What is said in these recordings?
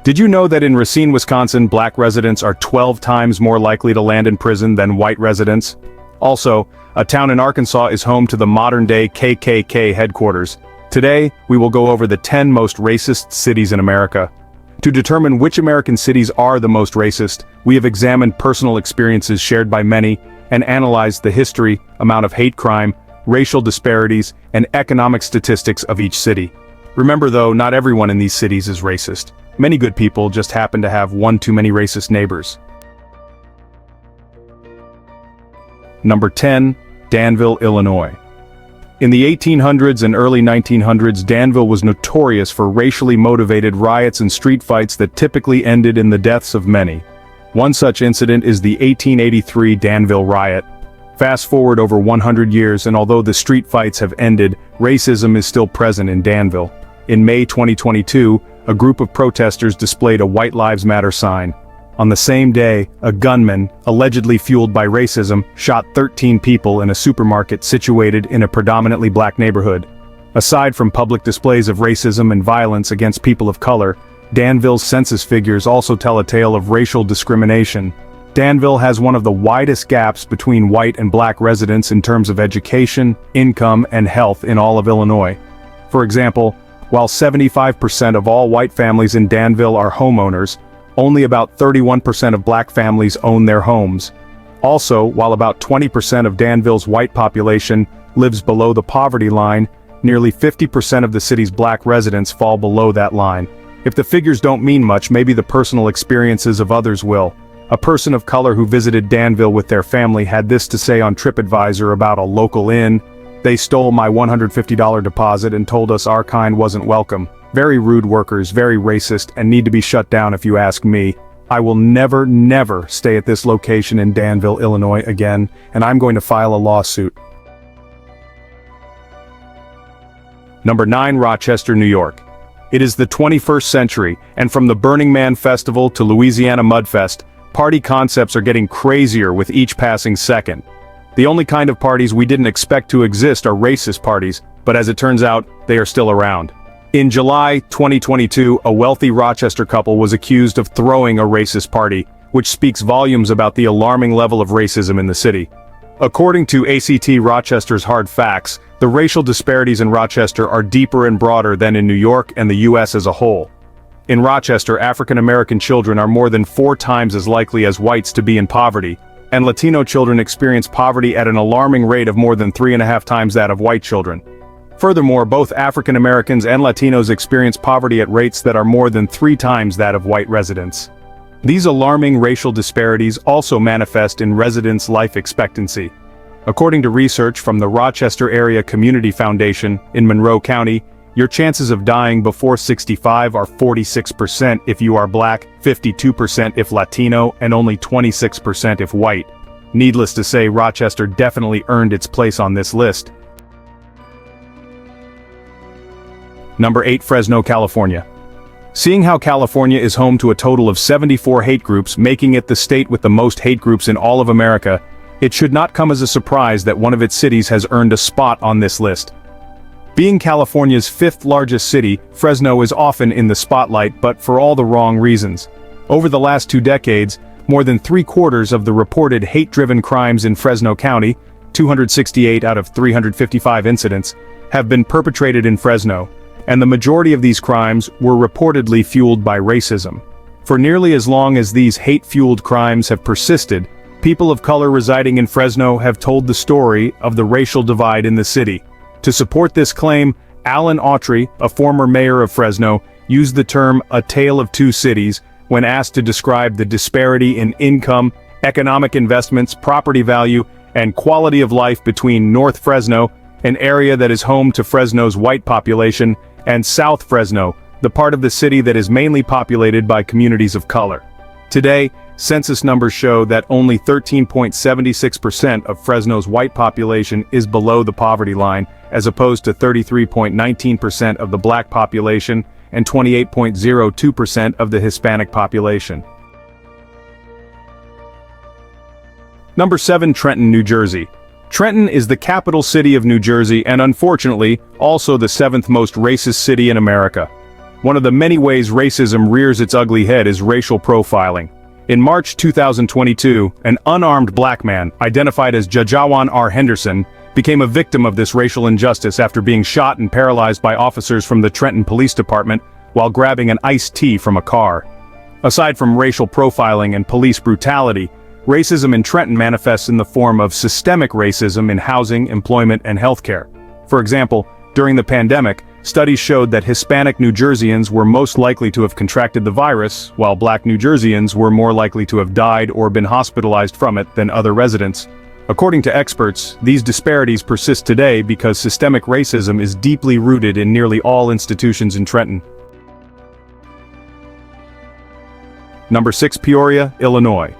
Did you know that in Racine, Wisconsin, black residents are 12 times more likely to land in prison than white residents? Also, a town in Arkansas is home to the modern-day KKK headquarters. Today, we will go over the 10 most racist cities in America. To determine which American cities are the most racist, we have examined personal experiences shared by many and analyzed the history, amount of hate crime, racial disparities, and economic statistics of each city. Remember though, not everyone in these cities is racist. Many good people just happen to have one too many racist neighbors. Number 10. Danville, Illinois. In the 1800s and early 1900s, Danville was notorious for racially motivated riots and street fights that typically ended in the deaths of many. One such incident is the 1883 Danville riot. Fast forward over 100 years, and although the street fights have ended, racism is still present in Danville. In May 2022, a group of protesters displayed a White Lives Matter sign. On the same day, a gunman, allegedly fueled by racism, shot 13 people in a supermarket situated in a predominantly black neighborhood. Aside from public displays of racism and violence against people of color, Danville's census figures also tell a tale of racial discrimination. Danville has one of the widest gaps between white and black residents in terms of education, income, and health in all of Illinois. For example, while 75% of all white families in Danville are homeowners, only about 31% of black families own their homes. Also, while about 20% of Danville's white population lives below the poverty line, nearly 50% of the city's black residents fall below that line. If the figures don't mean much, maybe the personal experiences of others will. A person of color who visited Danville with their family had this to say on TripAdvisor about a local inn: "They stole my $150 deposit and told us our kind wasn't welcome. Very rude workers, very racist, and need to be shut down if you ask me. I will never stay at this location in Danville, Illinois again, and I'm going to file a lawsuit." Number 9. Rochester, New York. It is the 21st century, and from the Burning Man Festival to Louisiana Mudfest, party concepts are getting crazier with each passing second. The only kind of parties we didn't expect to exist are racist parties, but as it turns out, they are still around. In July 2022, a wealthy Rochester couple was accused of throwing a racist party, which speaks volumes about the alarming level of racism in the city. According to ACT Rochester's Hard Facts, the racial disparities in Rochester are deeper and broader than in New York and the US as a whole. In Rochester, African American children are more than 4 times as likely as whites to be in poverty, and Latino children experience poverty at an alarming rate of more than 3.5 times that of white children. Furthermore, both African Americans and Latinos experience poverty at rates that are more than 3 times that of white residents. These alarming racial disparities also manifest in residents' life expectancy. According to research from the Rochester Area Community Foundation in Monroe County, your chances of dying before 65 are 46% if you are black, 52% if Latino, and only 26% if white. Needless to say, Rochester definitely earned its place on this list. Number 8. Fresno, California. Seeing how California is home to a total of 74 hate groups, making it the state with the most hate groups in all of America, it should not come as a surprise that one of its cities has earned a spot on this list. Being California's 5th largest city, Fresno is often in the spotlight, but for all the wrong reasons. Over the last 2 decades, more than 3/4 of the reported hate-driven crimes in Fresno County, 268 out of 355 incidents, have been perpetrated in Fresno, and the majority of these crimes were reportedly fueled by racism. For nearly as long as these hate-fueled crimes have persisted, people of color residing in Fresno have told the story of the racial divide in the city. To support this claim, Alan Autry, a former mayor of Fresno, used the term "a tale of 2 cities" when asked to describe the disparity in income, economic investments, property value, and quality of life between North Fresno, an area that is home to Fresno's white population, and South Fresno, the part of the city that is mainly populated by communities of color. Today, census numbers show that only 13.76% of Fresno's white population is below the poverty line, as opposed to 33.19% of the black population and 28.02% of the Hispanic population. Number 7. Trenton, New Jersey. Trenton is the capital city of New Jersey and unfortunately, also the 7th most racist city in America. One of the many ways racism rears its ugly head is racial profiling. In March 2022, an unarmed black man, identified as Jajawan R. Henderson, became a victim of this racial injustice after being shot and paralyzed by officers from the Trenton Police Department while grabbing an iced tea from a car. Aside from racial profiling and police brutality, racism in Trenton manifests in the form of systemic racism in housing, employment, and healthcare. For example, during the pandemic, studies showed that Hispanic New Jerseyans were most likely to have contracted the virus, while Black New Jerseyans were more likely to have died or been hospitalized from it than other residents. According to experts, these disparities persist today because systemic racism is deeply rooted in nearly all institutions in Trenton. Number 6. Peoria, Illinois.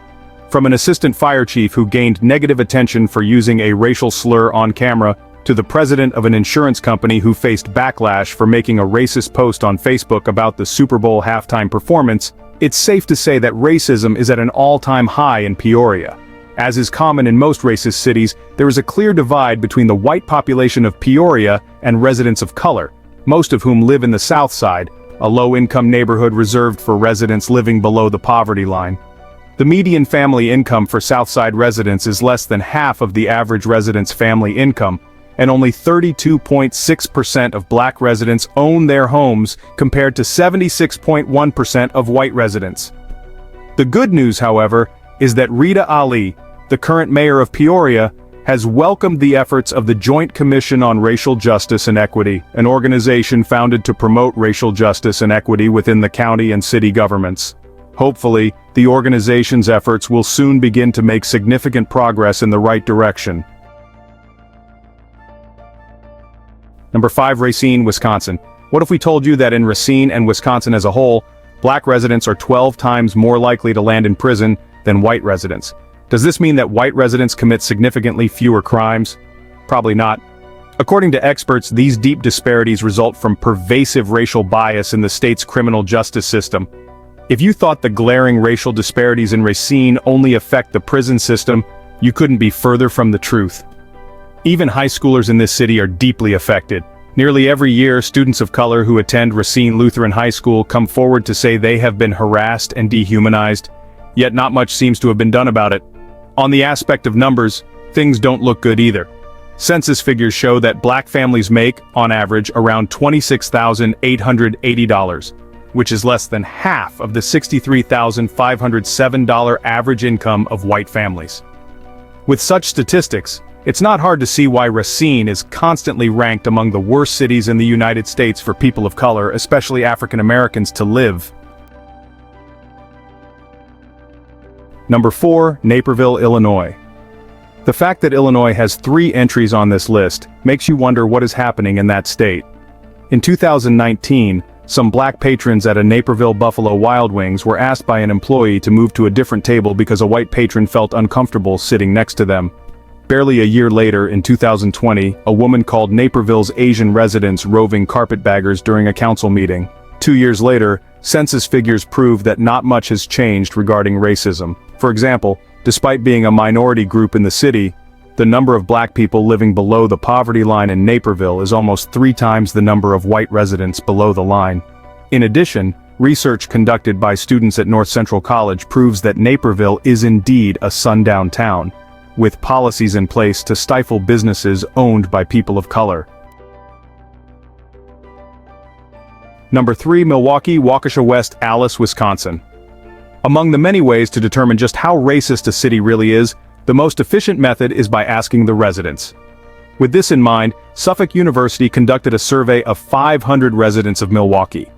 From an assistant fire chief who gained negative attention for using a racial slur on camera, to the president of an insurance company who faced backlash for making a racist post on Facebook about the Super Bowl halftime performance, it's safe to say that racism is at an all-time high in Peoria. As is common in most racist cities, there is a clear divide between the white population of Peoria and residents of color, most of whom live in the South Side, a low-income neighborhood reserved for residents living below the poverty line. The median family income for South Side residents is less than half of the average resident's family income, and only 32.6% of black residents own their homes compared to 76.1% of white residents. The good news, however, is that Rita Ali, the current mayor of Peoria, has welcomed the efforts of the Joint Commission on Racial Justice and Equity, an organization founded to promote racial justice and equity within the county and city governments. Hopefully, the organization's efforts will soon begin to make significant progress in the right direction. Number 5. Racine, Wisconsin. What if we told you that in Racine and Wisconsin as a whole, black residents are 12 times more likely to land in prison than white residents? Does this mean that white residents commit significantly fewer crimes? Probably not. According to experts, these deep disparities result from pervasive racial bias in the state's criminal justice system. If you thought the glaring racial disparities in Racine only affect the prison system, you couldn't be further from the truth. Even high schoolers in this city are deeply affected. Nearly every year, students of color who attend Racine Lutheran High School come forward to say they have been harassed and dehumanized, yet not much seems to have been done about it. On the aspect of numbers, things don't look good either. Census figures show that black families make, on average, around $26,880, which is less than half of the $63,507 average income of white families. With such statistics, it's not hard to see why Racine is constantly ranked among the worst cities in the United States for people of color, especially African Americans, to live. Number 4. Naperville, Illinois. The fact that Illinois has 3 entries on this list makes you wonder what is happening in that state. In 2019, some black patrons at a Naperville Buffalo Wild Wings were asked by an employee to move to a different table because a white patron felt uncomfortable sitting next to them. Barely a year later, in 2020, a woman called Naperville's Asian residents roving carpetbaggers during a council meeting. 2 years later, census figures prove that not much has changed regarding racism. For example, despite being a minority group in the city, the number of black people living below the poverty line in Naperville is almost 3 times the number of white residents below the line. In addition, research conducted by students at North Central College proves that Naperville is indeed a sundown town, with policies in place to stifle businesses owned by people of color. Number 3. Milwaukee, Waukesha West, Alice, Wisconsin. Among the many ways to determine just how racist a city really is, the most efficient method is by asking the residents. With this in mind, Suffolk University conducted a survey of 500 residents of Milwaukee.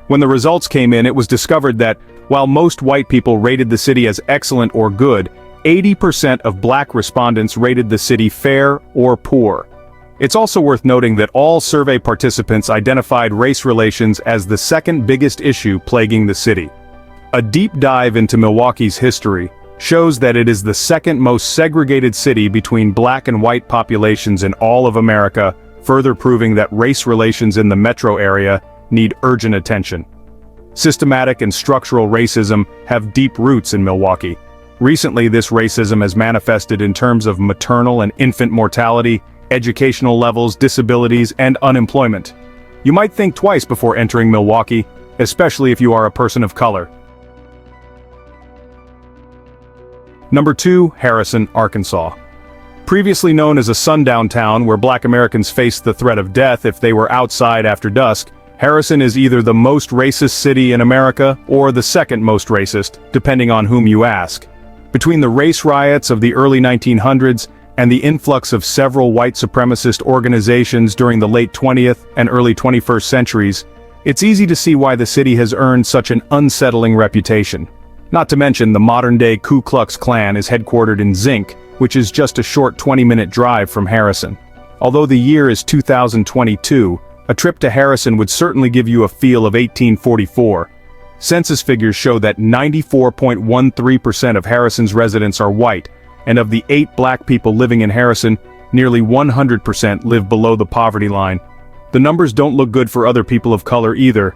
When the results came in, it was discovered that, while most white people rated the city as excellent or good, 80% of black respondents rated the city fair or poor. It's also worth noting that all survey participants identified race relations as the second biggest issue plaguing the city. A deep dive into Milwaukee's history shows that it is the second most segregated city between black and white populations in all of America, further proving that race relations in the metro area need urgent attention. Systematic and structural racism have deep roots in Milwaukee. Recently, this racism has manifested in terms of maternal and infant mortality, educational levels, disabilities, and unemployment. You might think twice before entering Milwaukee, especially if you are a person of color. Number 2, Harrison, Arkansas. Previously known as a sundown town where Black Americans faced the threat of death if they were outside after dusk, Harrison is either the most racist city in America or the second most racist, depending on whom you ask. Between the race riots of the early 1900s and the influx of several white supremacist organizations during the late 20th and early 21st centuries, it's easy to see why the city has earned such an unsettling reputation. Not to mention the modern-day Ku Klux Klan is headquartered in Zinc, which is just a short 20-minute drive from Harrison. Although the year is 2022, a trip to Harrison would certainly give you a feel of 1844. Census figures show that 94.13% of Harrison's residents are white, and of the 8 black people living in Harrison, nearly 100% live below the poverty line. The numbers don't look good for other people of color either.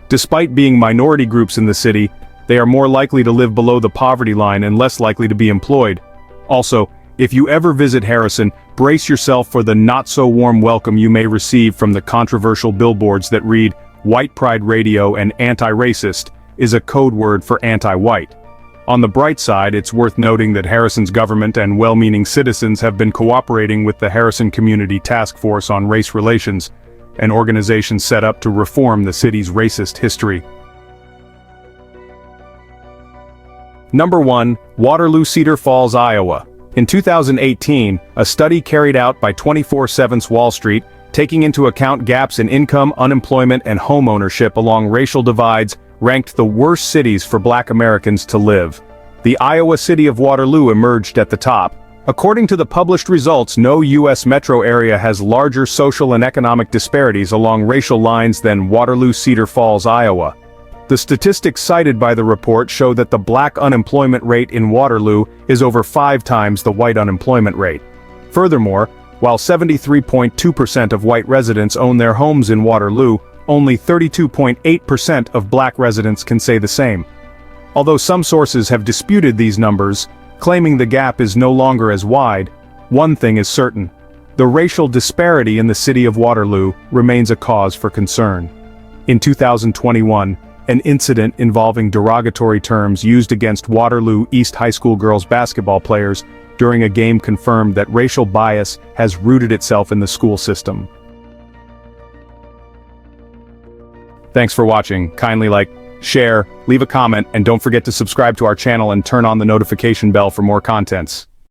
Despite being minority groups in the city, they are more likely to live below the poverty line and less likely to be employed. Also, if you ever visit Harrison, brace yourself for the not-so-warm welcome you may receive from the controversial billboards that read, "White Pride Radio" and "Anti-Racist" is a code word for anti-white. On the bright side, it's worth noting that Harrison's government and well-meaning citizens have been cooperating with the Harrison Community Task Force on Race Relations, an organization set up to reform the city's racist history. Number 1, Waterloo, Cedar Falls, Iowa. In 2018, a study carried out by 24/7 Wall Street, taking into account gaps in income, unemployment, and home ownership along racial divides, ranked the worst cities for Black Americans to live. The Iowa city of Waterloo emerged at the top. According to the published results, no U.S. metro area has larger social and economic disparities along racial lines than Waterloo, Cedar Falls, Iowa. The statistics cited by the report show that the black unemployment rate in Waterloo is over 5 times the white unemployment rate. Furthermore, while 73.2% of white residents own their homes in Waterloo, only 32.8% of black residents can say the same. Although some sources have disputed these numbers, claiming the gap is no longer as wide, one thing is certain: the racial disparity in the city of Waterloo remains a cause for concern. In 2021, an incident involving derogatory terms used against Waterloo East High School girls basketball players during a game confirmed that racial bias has rooted itself in the school system. Thanks for watching. Kindly like, share, leave a comment, and don't forget to subscribe to our channel and turn on the notification bell for more contents.